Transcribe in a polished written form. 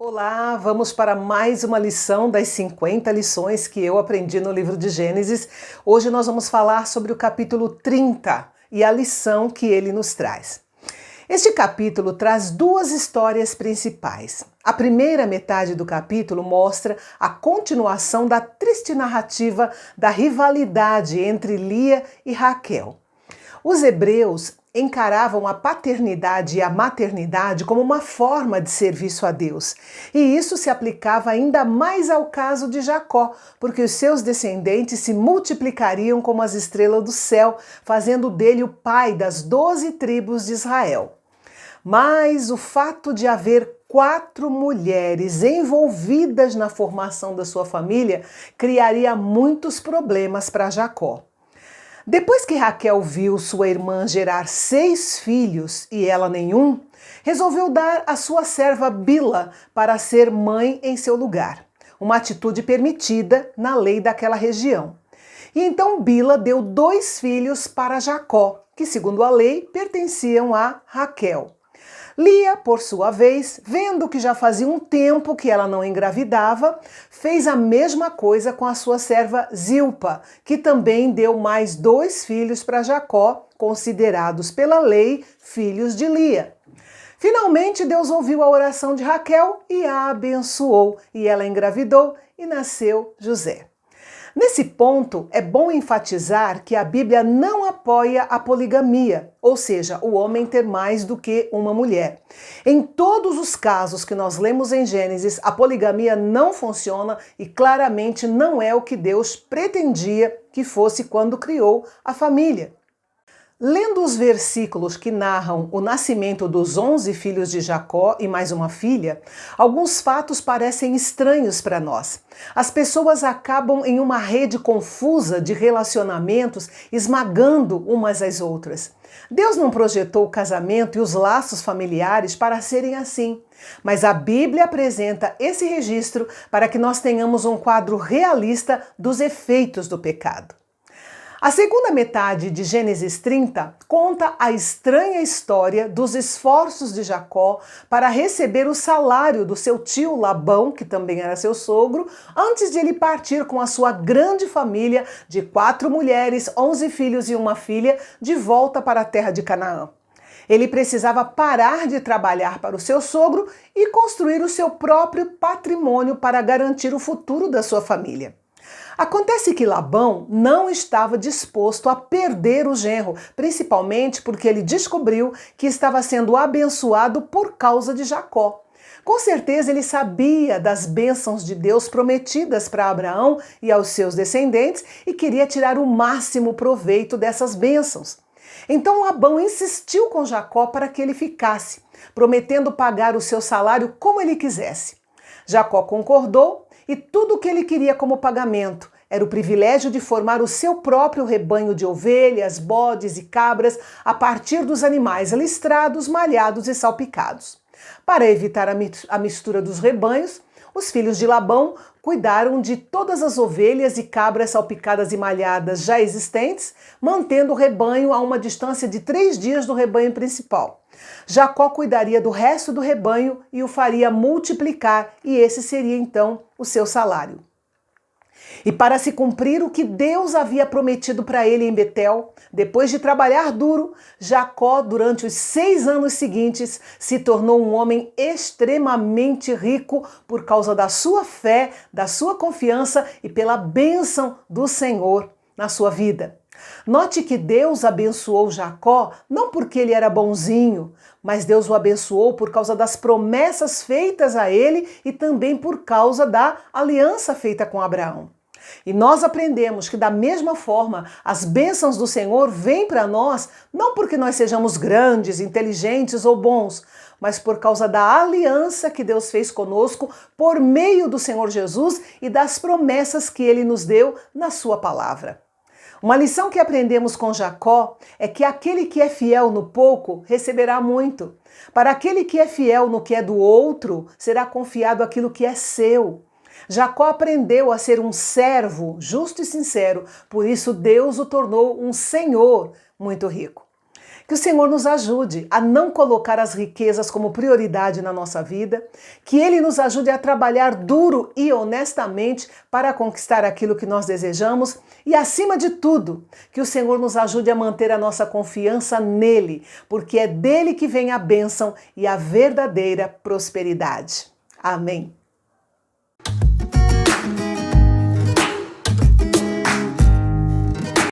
Olá, vamos para mais uma lição das 50 lições que eu aprendi no livro de Gênesis. Hoje nós vamos falar sobre o capítulo 30 e a lição que ele nos traz. Este capítulo traz duas histórias principais. A primeira metade do capítulo mostra a continuação da triste narrativa da rivalidade entre Lia e Raquel. Os hebreus encaravam a paternidade e a maternidade como uma forma de serviço a Deus. E isso se aplicava ainda mais ao caso de Jacó, porque os seus descendentes se multiplicariam como as estrelas do céu, fazendo dele o pai das 12 tribos de Israel. Mas o fato de haver 4 mulheres envolvidas na formação da sua família criaria muitos problemas para Jacó. Depois que Raquel viu sua irmã gerar 6 filhos e ela nenhum, resolveu dar a sua serva Bila para ser mãe em seu lugar, uma atitude permitida na lei daquela região. E então Bila deu 2 filhos para Jacó, que segundo a lei pertenciam a Raquel. Lia, por sua vez, vendo que já fazia um tempo que ela não engravidava, fez a mesma coisa com a sua serva Zilpa, que também deu mais 2 filhos para Jacó, considerados pela lei filhos de Lia. Finalmente, Deus ouviu a oração de Raquel e a abençoou, e ela engravidou e nasceu José. Nesse ponto, é bom enfatizar que a Bíblia não apoia a poligamia, ou seja, o homem ter mais do que uma mulher. Em todos os casos que nós lemos em Gênesis, a poligamia não funciona e claramente não é o que Deus pretendia que fosse quando criou a família. Lendo os versículos que narram o nascimento dos 11 filhos de Jacó e mais uma filha, alguns fatos parecem estranhos para nós. As pessoas acabam em uma rede confusa de relacionamentos, esmagando umas às outras. Deus não projetou o casamento e os laços familiares para serem assim, mas a Bíblia apresenta esse registro para que nós tenhamos um quadro realista dos efeitos do pecado. A segunda metade de Gênesis 30 conta a estranha história dos esforços de Jacó para receber o salário do seu tio Labão, que também era seu sogro, antes de ele partir com a sua grande família de 4 mulheres, 11 filhos e uma filha, de volta para a terra de Canaã. Ele precisava parar de trabalhar para o seu sogro e construir o seu próprio patrimônio para garantir o futuro da sua família. Acontece que Labão não estava disposto a perder o genro, principalmente porque ele descobriu que estava sendo abençoado por causa de Jacó. Com certeza ele sabia das bênçãos de Deus prometidas para Abraão e aos seus descendentes e queria tirar o máximo proveito dessas bênçãos. Então Labão insistiu com Jacó para que ele ficasse, prometendo pagar o seu salário como ele quisesse. Jacó concordou e tudo o que ele queria como pagamento era o privilégio de formar o seu próprio rebanho de ovelhas, bodes e cabras a partir dos animais listrados, malhados e salpicados. Para evitar a mistura dos rebanhos, os filhos de Labão cuidaram de todas as ovelhas e cabras salpicadas e malhadas já existentes, mantendo o rebanho a uma distância de 3 dias do rebanho principal. Jacó cuidaria do resto do rebanho e o faria multiplicar, e esse seria então o seu salário. E para se cumprir o que Deus havia prometido para ele em Betel, depois de trabalhar duro, Jacó, durante os 6 anos seguintes, se tornou um homem extremamente rico por causa da sua fé, da sua confiança e pela bênção do Senhor na sua vida. Note que Deus abençoou Jacó não porque ele era bonzinho, mas Deus o abençoou por causa das promessas feitas a ele e também por causa da aliança feita com Abraão. E nós aprendemos que da mesma forma as bênçãos do Senhor vêm para nós não porque nós sejamos grandes, inteligentes ou bons, mas por causa da aliança que Deus fez conosco por meio do Senhor Jesus e das promessas que ele nos deu na sua palavra. Uma lição que aprendemos com Jacó é que aquele que é fiel no pouco receberá muito. Para aquele que é fiel no que é do outro, será confiado aquilo que é seu. Jacó aprendeu a ser um servo justo e sincero, por isso Deus o tornou um senhor muito rico. Que o Senhor nos ajude a não colocar as riquezas como prioridade na nossa vida, que Ele nos ajude a trabalhar duro e honestamente para conquistar aquilo que nós desejamos e, acima de tudo, que o Senhor nos ajude a manter a nossa confiança nele, porque é dele que vem a bênção e a verdadeira prosperidade. Amém.